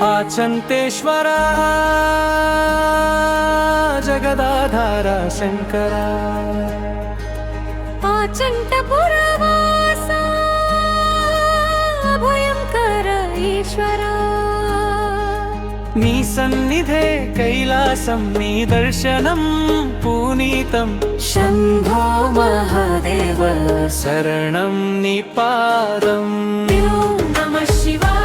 ఆచంతేశ్వర జగదాధార శంకర ఆచంటపురవాస భయంకర ఈశ్వర నీ సన్నిధే కైలాసం నీ దర్శనం పూనీతం శంభో మహాదేవ శరణం నీ పాదం ఓం నమః శివాయ